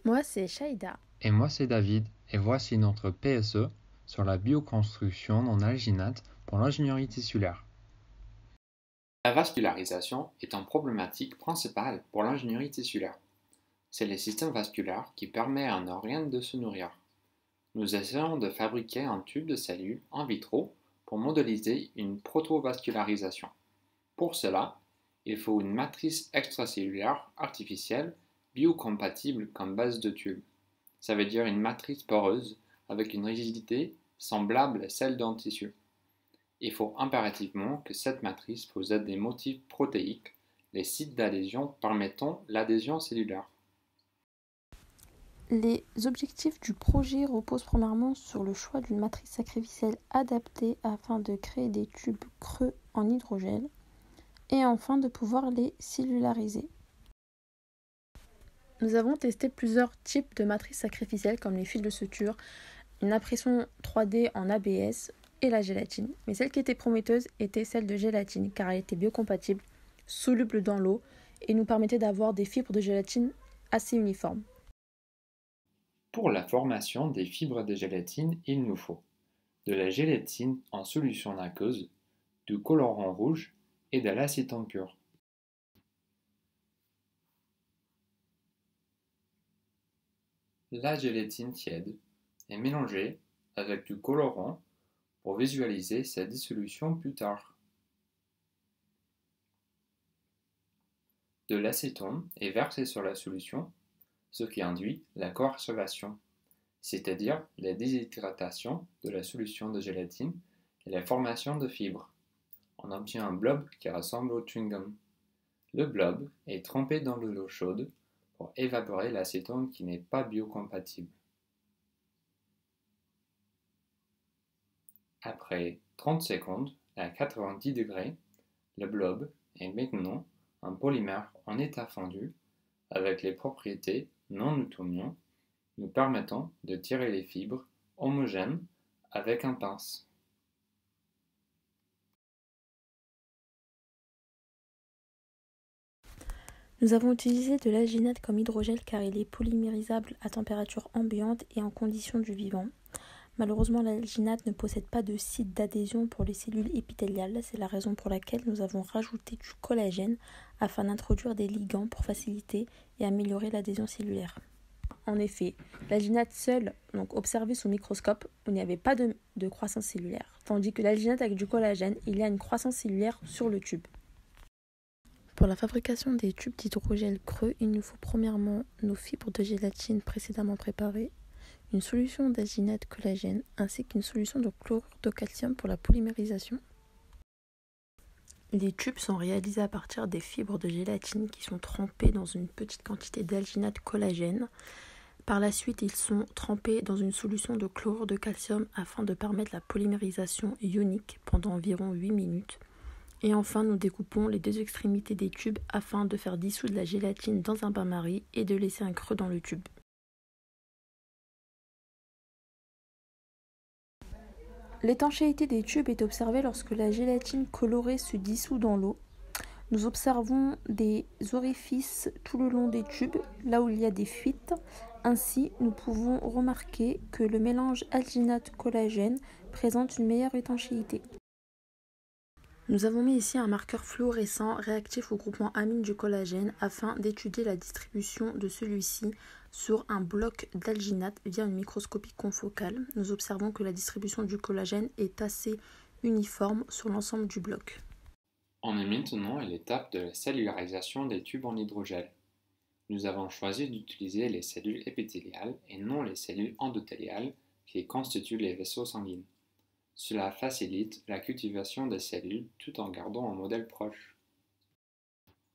Moi, c'est Shaïda. Et moi c'est David, et voici notre PSE sur la bioconstruction en alginate pour l'ingénierie tissulaire. La vascularisation est une problématique principale pour l'ingénierie tissulaire. C'est le système vasculaire qui permet à un organe de se nourrir. Nous essayons de fabriquer un tube de cellules in vitro pour modéliser une protovascularisation. Pour cela, il faut une matrice extracellulaire artificielle biocompatible comme base de tube. Ça veut dire une matrice poreuse avec une rigidité semblable à celle d'un tissu. Il faut impérativement que cette matrice possède des motifs protéiques, les sites d'adhésion permettant l'adhésion cellulaire. Les objectifs du projet reposent premièrement sur le choix d'une matrice sacrificielle adaptée afin de créer des tubes creux en hydrogel et enfin de pouvoir les cellulariser. Nous avons testé plusieurs types de matrices sacrificielles comme les fils de suture, une impression 3D en ABS et la gélatine. Mais celle qui était prometteuse était celle de gélatine car elle était biocompatible, soluble dans l'eau et nous permettait d'avoir des fibres de gélatine assez uniformes. Pour la formation des fibres de gélatine, il nous faut de la gélatine en solution aqueuse, du colorant rouge et de l'acétone pur. La gélatine tiède est mélangée avec du colorant pour visualiser sa dissolution plus tard. De l'acétone est versé sur la solution, ce qui induit la coagulation, c'est-à-dire la déshydratation de la solution de gélatine et la formation de fibres. On obtient un blob qui ressemble au chewing-gum. Le blob est trempé dans de l'eau chaude pour évaporer l'acétone qui n'est pas biocompatible. Après 30 secondes à 90 degrés, le blob est maintenant un polymère en état fondu avec les propriétés non newtoniennes nous permettant de tirer les fibres homogènes avec un pince. Nous avons utilisé de l'alginate comme hydrogel car il est polymérisable à température ambiante et en conditions du vivant. Malheureusement, l'alginate ne possède pas de site d'adhésion pour les cellules épithéliales. C'est la raison pour laquelle nous avons rajouté du collagène afin d'introduire des ligands pour faciliter et améliorer l'adhésion cellulaire. En effet, l'alginate seul, donc observé sous microscope, il n'y avait pas de croissance cellulaire, tandis que l'alginate avec du collagène, il y a une croissance cellulaire sur le tube. Pour la fabrication des tubes d'hydrogel creux, il nous faut premièrement nos fibres de gélatine précédemment préparées, une solution d'alginate collagène ainsi qu'une solution de chlorure de calcium pour la polymérisation. Les tubes sont réalisés à partir des fibres de gélatine qui sont trempées dans une petite quantité d'alginate collagène. Par la suite, ils sont trempés dans une solution de chlorure de calcium afin de permettre la polymérisation ionique pendant environ 8 minutes. Et enfin, nous découpons les deux extrémités des tubes afin de faire dissoudre la gélatine dans un bain-marie et de laisser un creux dans le tube. L'étanchéité des tubes est observée lorsque la gélatine colorée se dissout dans l'eau. Nous observons des orifices tout le long des tubes, là où il y a des fuites. Ainsi, nous pouvons remarquer que le mélange alginate-collagène présente une meilleure étanchéité. Nous avons mis ici un marqueur fluorescent réactif au groupement amine du collagène afin d'étudier la distribution de celui-ci sur un bloc d'alginate via une microscopie confocale. Nous observons que la distribution du collagène est assez uniforme sur l'ensemble du bloc. On est maintenant à l'étape de la cellularisation des tubes en hydrogel. Nous avons choisi d'utiliser les cellules épithéliales et non les cellules endothéliales qui constituent les vaisseaux sanguins. Cela facilite la cultivation des cellules tout en gardant un modèle proche.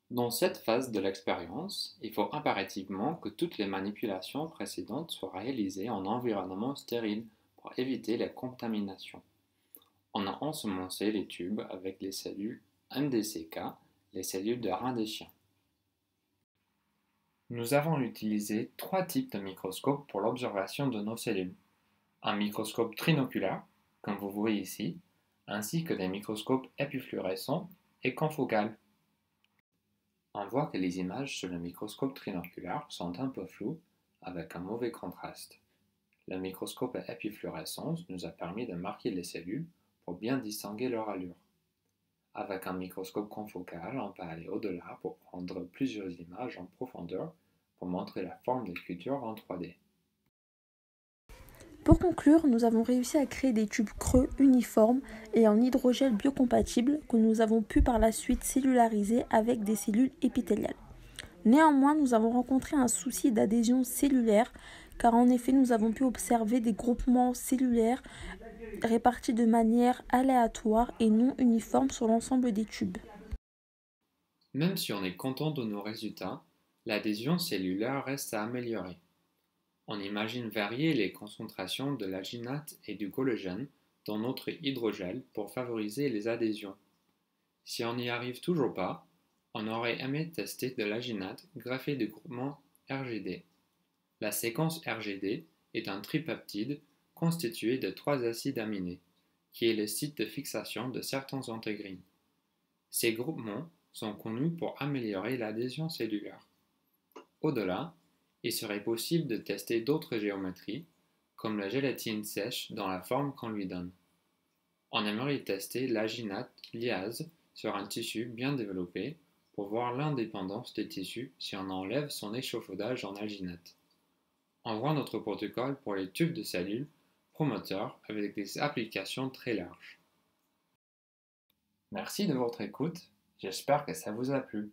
Dans cette phase de l'expérience, il faut impérativement que toutes les manipulations précédentes soient réalisées en environnement stérile pour éviter la contamination. On a ensemencé les tubes avec les cellules MDCK, les cellules de rein des chiens. Nous avons utilisé trois types de microscopes pour l'observation de nos cellules. Un microscope trinoculaire, comme vous voyez ici, ainsi que des microscopes épifluorescents et confocales. On voit que les images sur le microscope trinoculaire sont un peu floues avec un mauvais contraste. Le microscope à épifluorescence nous a permis de marquer les cellules pour bien distinguer leur allure. Avec un microscope confocal, on peut aller au-delà pour prendre plusieurs images en profondeur pour montrer la forme des cultures en 3D. Pour conclure, nous avons réussi à créer des tubes creux uniformes et en hydrogel biocompatible que nous avons pu par la suite cellulariser avec des cellules épithéliales. Néanmoins, nous avons rencontré un souci d'adhésion cellulaire car en effet nous avons pu observer des groupements cellulaires répartis de manière aléatoire et non uniforme sur l'ensemble des tubes. Même si on est content de nos résultats, l'adhésion cellulaire reste à améliorer. On imagine varier les concentrations de l'alginate et du collagène dans notre hydrogel pour favoriser les adhésions. Si on n'y arrive toujours pas, on aurait aimé tester de l'alginate greffé du groupement RGD. La séquence RGD est un tripeptide constitué de 3 acides aminés, qui est le site de fixation de certains intégrines. Ces groupements sont connus pour améliorer l'adhésion cellulaire. Au-delà, il serait possible de tester d'autres géométries, comme la gélatine sèche dans la forme qu'on lui donne. On aimerait tester l'alginate liase sur un tissu bien développé pour voir l'indépendance des tissus si on enlève son échafaudage en alginate. On voit notre protocole pour les tubes de cellules promoteurs avec des applications très larges. Merci de votre écoute, j'espère que ça vous a plu.